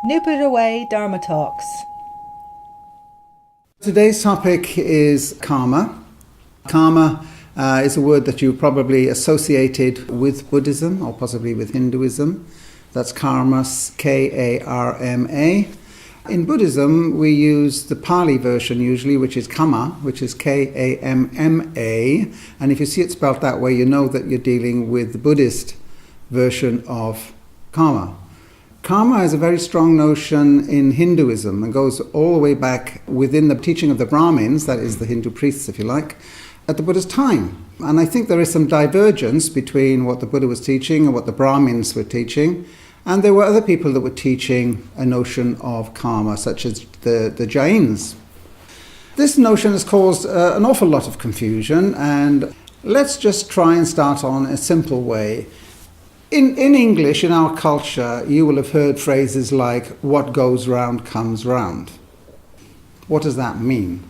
Nip it away, Dharma Talks. Today's topic is karma. Karma is a word that you probably associated with Buddhism or possibly with Hinduism. That's karma, K-A-R-M-A. In Buddhism, we use the Pali version usually, which is kama, which is K-A-M-M-A. And if you see it spelled that way, you know that you're dealing with the Buddhist version of karma. Karma is a very strong notion in Hinduism and goes all the way back within the teaching of the Brahmins, that is the Hindu priests, if you like, at the Buddha's time. And I think there is some divergence between what the Buddha was teaching and what the Brahmins were teaching. And there were other people that were teaching a notion of karma, such as the Jains. This notion has caused an awful lot of confusion, and let's just try and start on a simple way. In English, in our culture, you will have heard phrases like, what goes round comes round. What does that mean?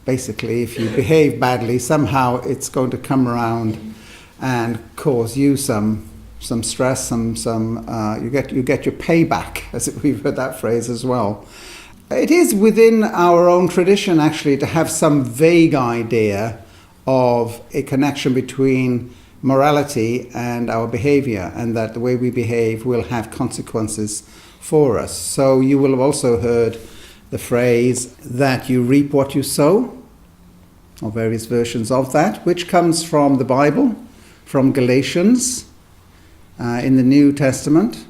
Basically, if you behave badly, somehow it's going to come around and cause you some stress, you get your payback, as we've heard that phrase as well. It is within our own tradition, actually, to have some vague idea of a connection between morality and our behavior, and that the way we behave will have consequences for us. So you will have also heard the phrase that you reap what you sow, or various versions of that, which comes from the Bible, from Galatians in the New Testament,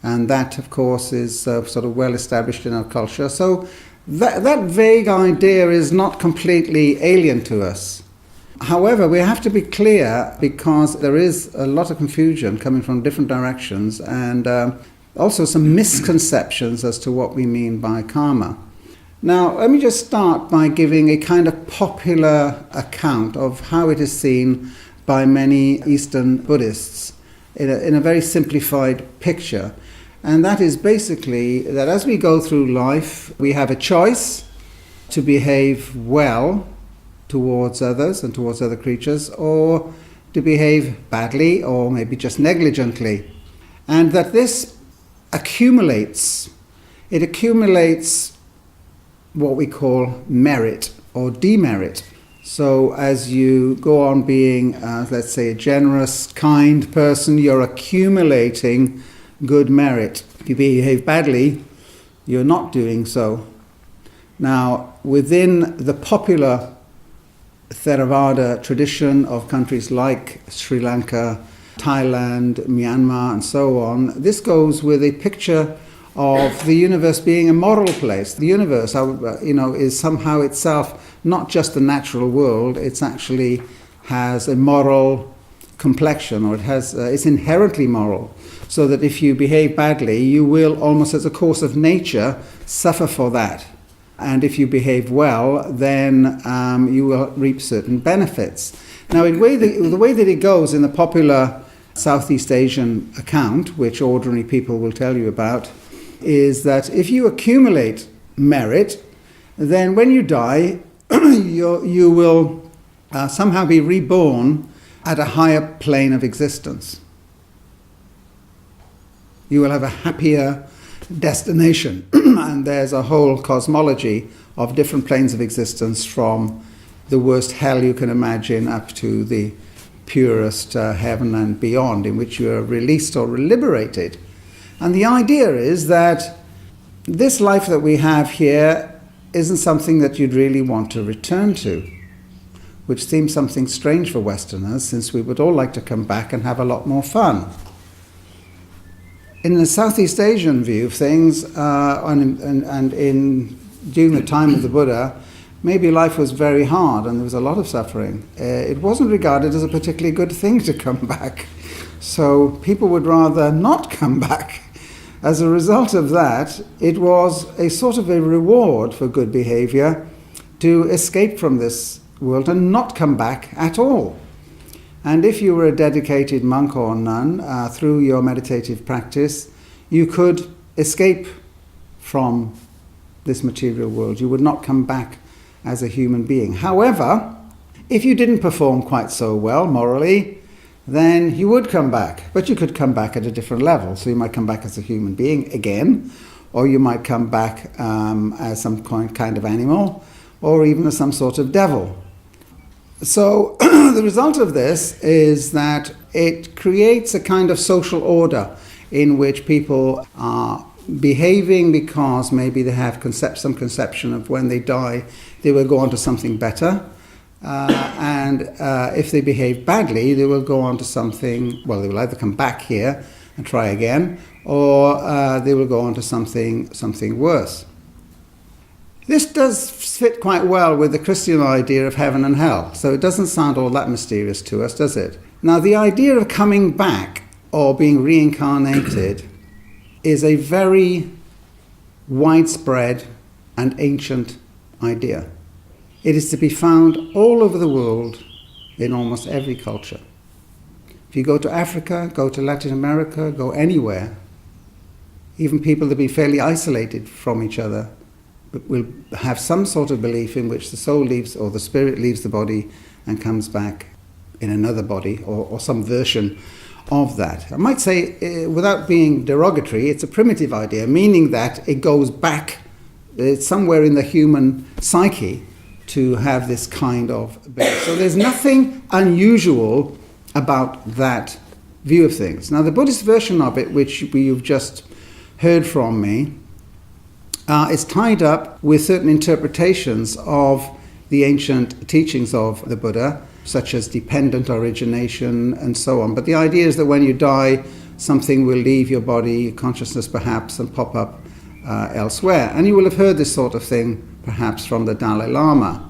and that of course is sort of well established in our culture. So that vague idea is not completely alien to us. However, we have to be clear, because there is a lot of confusion coming from different directions, and also some misconceptions as to what we mean by karma. Now, let me just start by giving a kind of popular account of how it is seen by many Eastern Buddhists in a very simplified picture. And that is basically that as we go through life, we have a choice to behave well towards others and towards other creatures, or to behave badly or maybe just negligently. And that this accumulates what we call merit or demerit. So as you go on being, let's say, a generous, kind person, you're accumulating good merit. If you behave badly, you're not doing so. Now, within the popular Theravada tradition of countries like Sri Lanka, Thailand, Myanmar, and so on, this goes with a picture of the universe being a moral place. The universe, is somehow itself not just the natural world. It actually has a moral complexion, or it's inherently moral. So that if you behave badly, you will, almost as a course of nature, suffer for that. And if you behave well, then you will reap certain benefits. Now, the way that it goes in the popular Southeast Asian account, which ordinary people will tell you about, is that if you accumulate merit, then when you die, you will somehow be reborn at a higher plane of existence. You will have a happier destination. And there's a whole cosmology of different planes of existence, from the worst hell you can imagine up to the purest heaven and beyond, in which you are released or liberated. And the idea is that this life that we have here isn't something that you'd really want to return to, which seems something strange for Westerners, since we would all like to come back and have a lot more fun. In the Southeast Asian view of things, during the time of the Buddha, maybe life was very hard and there was a lot of suffering. It wasn't regarded as a particularly good thing to come back. So people would rather not come back. As a result of that, it was a sort of a reward for good behavior to escape from this world and not come back at all. And if you were a dedicated monk or nun, through your meditative practice, you could escape from this material world. You would not come back as a human being. However, if you didn't perform quite so well morally, then you would come back. But you could come back at a different level. So you might come back as a human being again, or you might come back as some kind of animal, or even as some sort of devil. So the result of this is that it creates a kind of social order in which people are behaving because maybe they have some conception of when they die they will go on to something better. And if they behave badly, they will go on to something, well, they will either come back here and try again, or they will go on to something worse. This does fit quite well with the Christian idea of heaven and hell, so it doesn't sound all that mysterious to us, does it? Now, the idea of coming back or being reincarnated is a very widespread and ancient idea. It is to be found all over the world in almost every culture. If you go to Africa, go to Latin America, go anywhere, even people that be fairly isolated from each other will have some sort of belief in which the soul leaves, or the spirit leaves the body and comes back in another body, or some version of that. I might say, without being derogatory, it's a primitive idea, meaning that it goes back somewhere in the human psyche to have this kind of belief. So there's nothing unusual about that view of things. Now, the Buddhist version of it, which you've just heard from me, is tied up with certain interpretations of the ancient teachings of the Buddha, such as dependent origination and so on. But the idea is that when you die, something will leave your body, consciousness perhaps, and pop up elsewhere. And you will have heard this sort of thing perhaps from the Dalai Lama.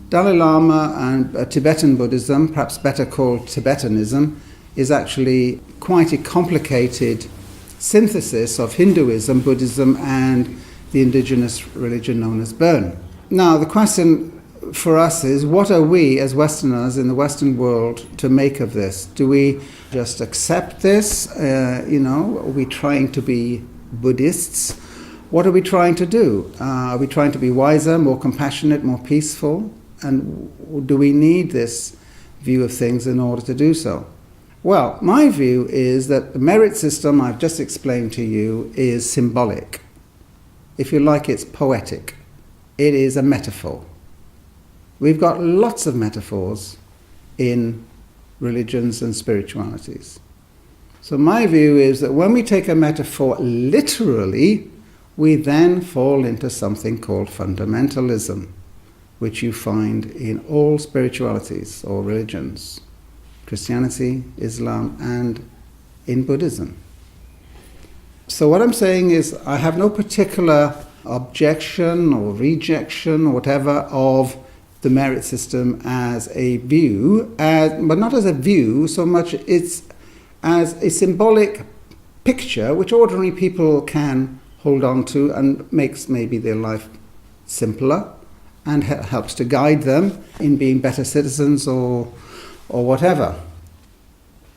Dalai Lama and Tibetan Buddhism, perhaps better called Tibetanism, is actually quite a complicated synthesis of Hinduism, Buddhism, and the indigenous religion known as Burn. Now, the question for us is, what are we as Westerners in the Western world to make of this? Do we just accept this? Are we trying to be Buddhists? What are we trying to do? Are we trying to be wiser, more compassionate, more peaceful? And do we need this view of things in order to do so? Well, my view is that the merit system I've just explained to you is symbolic. If you like, it's poetic. It is a metaphor. We've got lots of metaphors in religions and spiritualities. So my view is that when we take a metaphor literally, we then fall into something called fundamentalism, which you find in all spiritualities or religions, Christianity, Islam, and in Buddhism. So what I'm saying is, I have no particular objection or rejection or whatever of the merit system as a view, but not as a view so much it's as a symbolic picture which ordinary people can hold on to and makes maybe their life simpler and helps to guide them in being better citizens or whatever.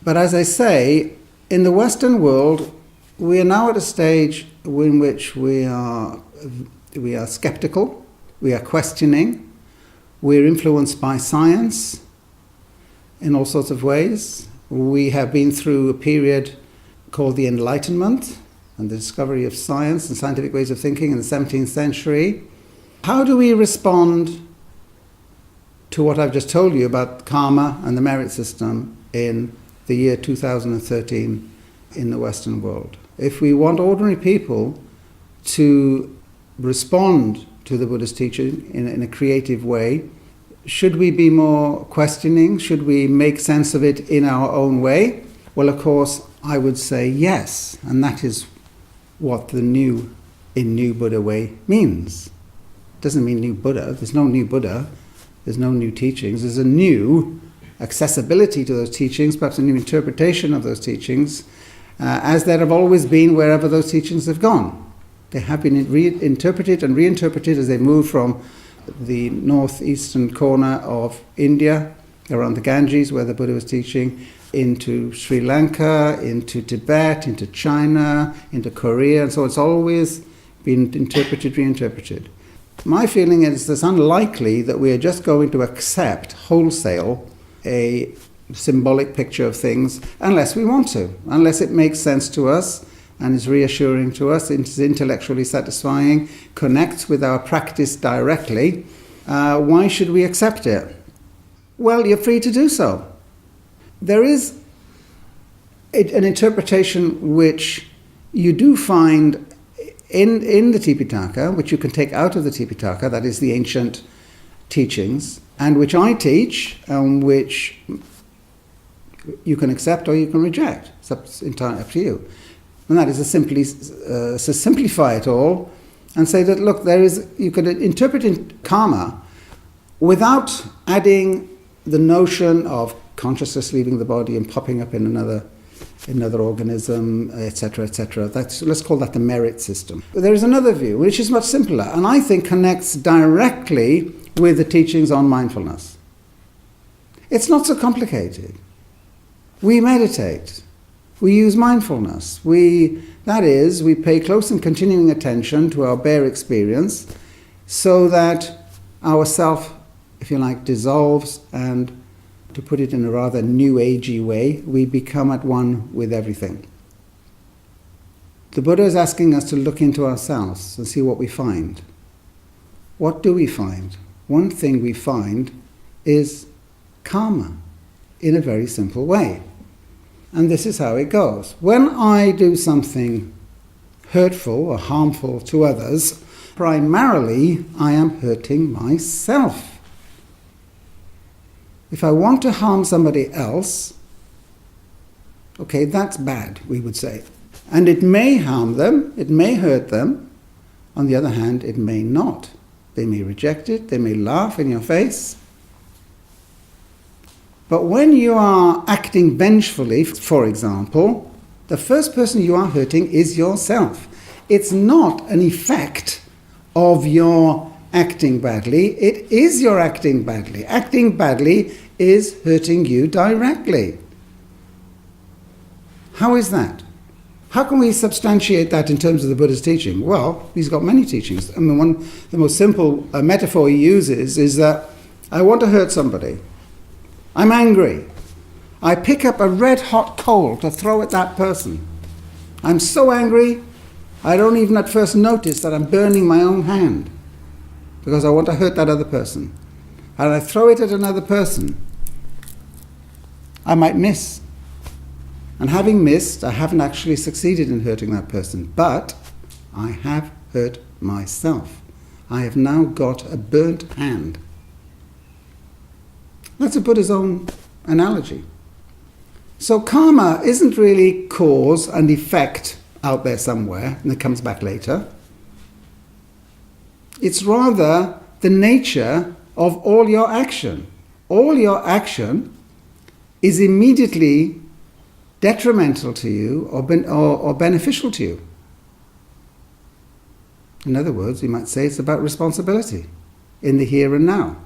But as I say, in the Western world, we are now at a stage in which we are skeptical, we are questioning, we're influenced by science in all sorts of ways. We have been through a period called the Enlightenment and the discovery of science and scientific ways of thinking in the 17th century. How do we respond to what I've just told you about karma and the merit system in the year 2013 in the Western world? If we want ordinary people to respond to the Buddhist teaching in a creative way, should we be more questioning? Should we make sense of it in our own way? Well, of course, I would say yes, and that is what the new Buddha way means. It doesn't mean new Buddha. There's no new Buddha. There's no new teachings. There's a new accessibility to those teachings, perhaps a new interpretation of those teachings, as there have always been wherever those teachings have gone. They have been reinterpreted and reinterpreted as they move from the northeastern corner of India, around the Ganges, where the Buddha was teaching, into Sri Lanka, into Tibet, into China, into Korea, and so it's always been interpreted, reinterpreted. My feeling is it's unlikely that we are just going to accept wholesale a symbolic picture of things unless we want to, unless it makes sense to us, and is reassuring to us, it is intellectually satisfying, connects with our practice directly, why should we accept it? Well, you're free to do so. There is an interpretation which you do find in the Tipitaka, which you can take out of the Tipitaka, that is the ancient teachings, and which I teach, and which you can accept or you can reject. It's entirely up to you. And that is to simplify it all and say that, look, you could interpret in karma without adding the notion of consciousness leaving the body and popping up in another organism, etc., etc. Let's call that the merit system. But there is another view, which is much simpler, and I think connects directly with the teachings on mindfulness. It's not so complicated. We meditate. We use mindfulness. We pay close and continuing attention to our bare experience so that our self, if you like, dissolves, and to put it in a rather new agey way, we become at one with everything. The Buddha is asking us to look into ourselves and see what we find. What do we find? One thing we find is karma in a very simple way. And this is how it goes. When I do something hurtful or harmful to others, primarily I am hurting myself. If I want to harm somebody else, okay, that's bad, we would say. And it may harm them, it may hurt them. On the other hand, it may not. They may reject it, they may laugh in your face. But when you are acting vengefully, for example, the first person you are hurting is yourself. It's not an effect of your acting badly, it is your acting badly. Acting badly is hurting you directly. How is that? How can we substantiate that in terms of the Buddha's teaching? Well, he's got many teachings. I mean, the most simple metaphor he uses is that I want to hurt somebody. I'm angry. I pick up a red-hot coal to throw at that person. I'm so angry, I don't even at first notice that I'm burning my own hand because I want to hurt that other person. And I throw it at another person. I might miss. And having missed, I haven't actually succeeded in hurting that person. But I have hurt myself. I have now got a burnt hand. That's a Buddha's own analogy. So karma isn't really cause and effect out there somewhere, and it comes back later. It's rather the nature of all your action. All your action is immediately detrimental to you or beneficial to you. In other words, you might say it's about responsibility in the here and now.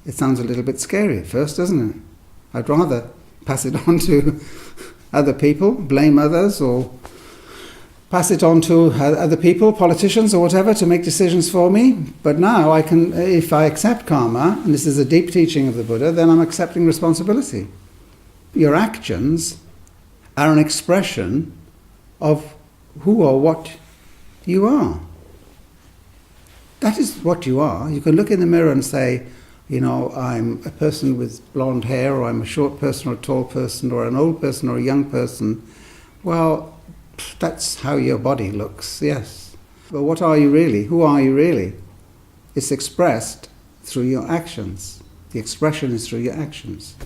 It sounds a little bit scary at first, doesn't it? I'd rather pass it on to other people, blame others, or pass it on to other people, politicians or whatever, to make decisions for me. But now I can, if I accept karma, and this is a deep teaching of the Buddha, then I'm accepting responsibility. Your actions are an expression of who or what you are. That is what you are. You can look in the mirror and say, you know, I'm a person with blonde hair, or I'm a short person or a tall person, or an old person or a young person. Well, that's how your body looks, yes. But what are you really? Who are you really? It's expressed through your actions. The expression is through your actions.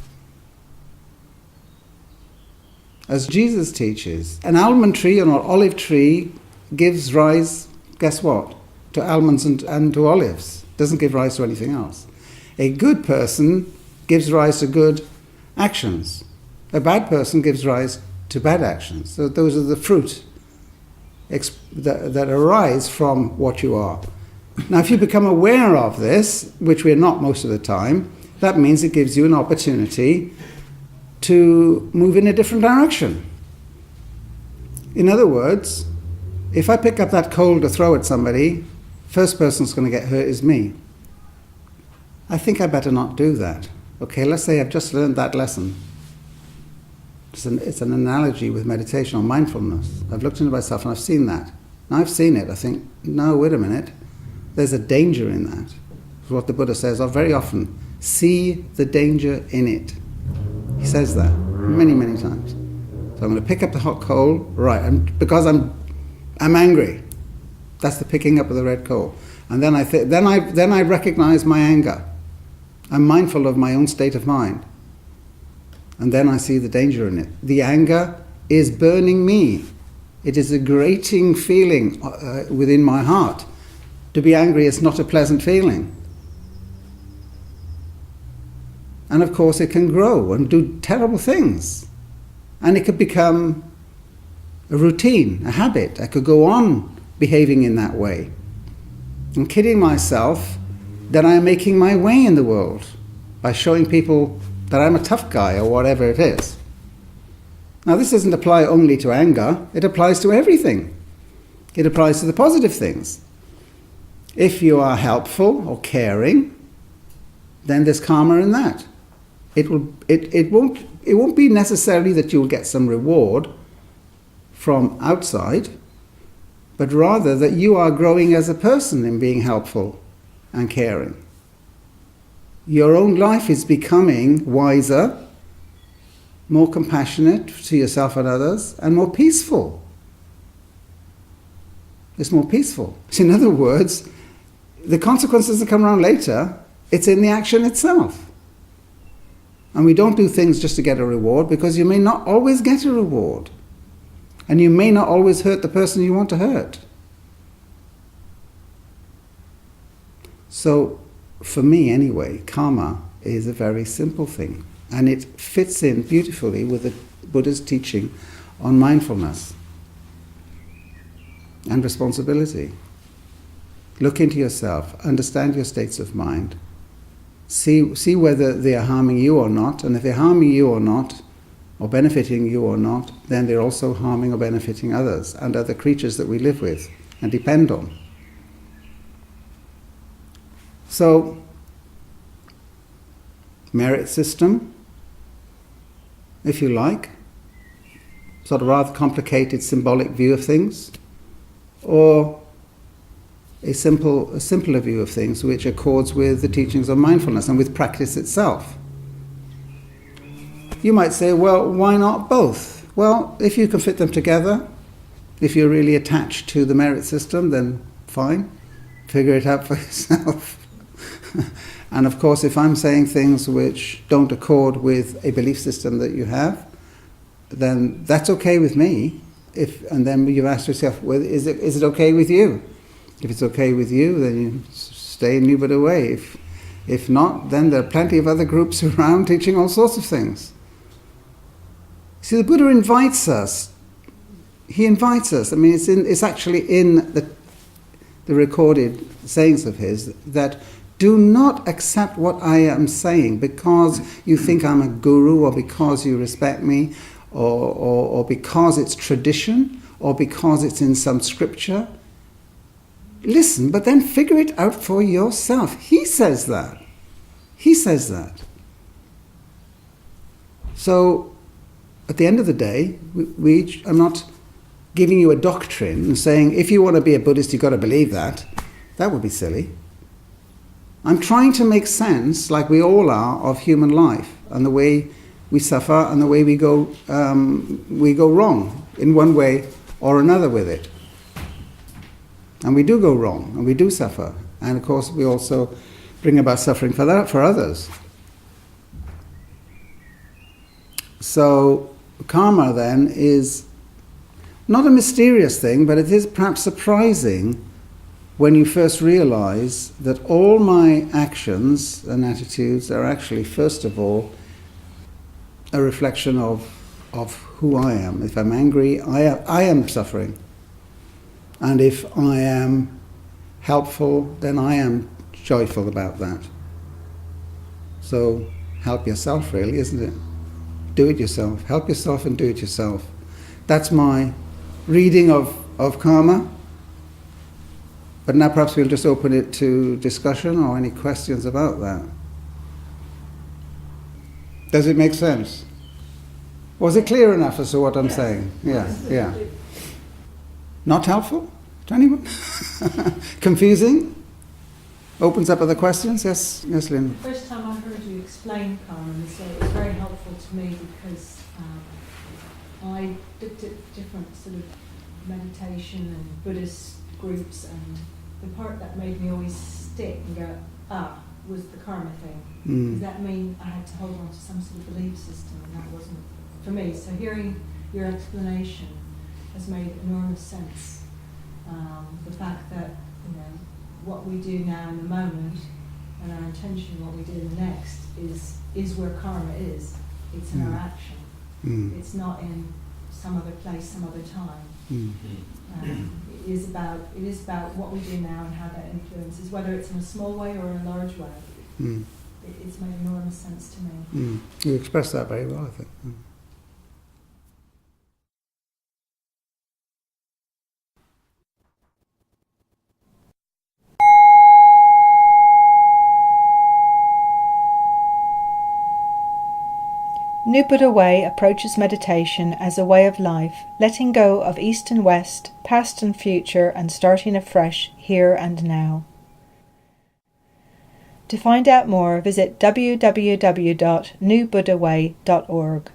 As Jesus teaches, an almond tree or an olive tree gives rise, guess what? To almonds and to olives. It doesn't give rise to anything else. A good person gives rise to good actions. A bad person gives rise to bad actions. So those are the fruit that arise from what you are. Now, if you become aware of this, which we're not most of the time, that means it gives you an opportunity to move in a different direction. In other words, if I pick up that coal to throw at somebody, first person who's going to get hurt is me. I think I better not do that. Okay, let's say I've just learned that lesson. It's an analogy with meditation or mindfulness. I've looked into myself and I've seen that. Now I've seen it, I think, no, wait a minute. There's a danger in that. It's what the Buddha says very often. See the danger in it. He says that many, many times. So I'm going to pick up the hot coal, right, and because I'm angry. That's the picking up of the red coal. And then I recognize my anger. I'm mindful of my own state of mind. And then I see the danger in it. The anger is burning me. It is a grating feeling within my heart. To be angry is not a pleasant feeling. And of course it can grow and do terrible things. And it could become a routine, a habit. I could go on behaving in that way. I'm kidding myself that I'm making my way in the world by showing people that I'm a tough guy or whatever it is. Now this doesn't apply only to anger, it applies to everything. It applies to the positive things. If you are helpful or caring, then there's karma in that. It won't be necessarily that you'll get some reward from outside, but rather that you are growing as a person in being helpful and caring. Your own life is becoming wiser, more compassionate to yourself and others, and more peaceful. It's more peaceful. So in other words, the consequences that come around later, it's in the action itself. And we don't do things just to get a reward, because you may not always get a reward. And you may not always hurt the person you want to hurt. So, for me anyway, karma is a very simple thing. And it fits in beautifully with the Buddha's teaching on mindfulness and responsibility. Look into yourself, understand your states of mind, see whether they are harming you or not, and if they're harming you or not, or benefiting you or not, then they're also harming or benefiting others and other creatures that we live with and depend on. So, merit system, if you like, sort of rather complicated symbolic view of things, or a simpler view of things which accords with the teachings of mindfulness and with practice itself. You might say, well, why not both? Well, if you can fit them together, if you're really attached to the merit system, then fine, figure it out for yourself. And of course, if I'm saying things which don't accord with a belief system that you have, then that's okay with me. And then you ask yourself, well, is it okay with you? If it's okay with you, then you stay in New Buddha way. If not, then there are plenty of other groups around teaching all sorts of things. See, the Buddha invites us. He invites us. I mean, it's actually in the recorded sayings of his that do not accept what I am saying because you think I'm a guru, or because you respect me, or because it's tradition, or because it's in some scripture. Listen, but then figure it out for yourself. He says that. He says that. So, at the end of the day, I'm not giving you a doctrine and saying, if you want to be a Buddhist, you've got to believe that. That would be silly. I'm trying to make sense, like we all are, of human life and the way we suffer and the way we go wrong in one way or another with it. And we do go wrong, and we do suffer. And of course, we also bring about suffering for others. So, karma then is not a mysterious thing, but it is perhaps surprising when you first realize that all my actions and attitudes are actually, first of all, a reflection of who I am. If I'm angry, I am suffering. And if I am helpful, then I am joyful about that. So, help yourself really, isn't it? Do it yourself. Help yourself and do it yourself. That's my reading of karma. But now perhaps we'll just open it to discussion or any questions about that. Does it make sense? Was it clear enough as to what I'm saying? Yeah, yeah. Not helpful to anyone? Confusing? Opens up other questions? Yes, yes, Lynn. The first time I heard you explain karma, so it was very helpful to me because I looked at different sort of meditation and Buddhist groups, and the part that made me always stick and go, was the karma thing. Does that mean I had to hold on to some sort of belief system, and that wasn't for me. So hearing your explanation has made enormous sense. The fact that, what we do now in the moment and our intention, what we do in the next, is where karma is. It's in our action. It's not in some other place, some other time. It is about what we do now and how that influences, whether it's in a small way or in a large way. It's made enormous sense to me. You expressed that very well, I think. New Buddha Way approaches meditation as a way of life, letting go of east and west, past and future, and starting afresh here and now. To find out more, visit www.newbuddhaway.org.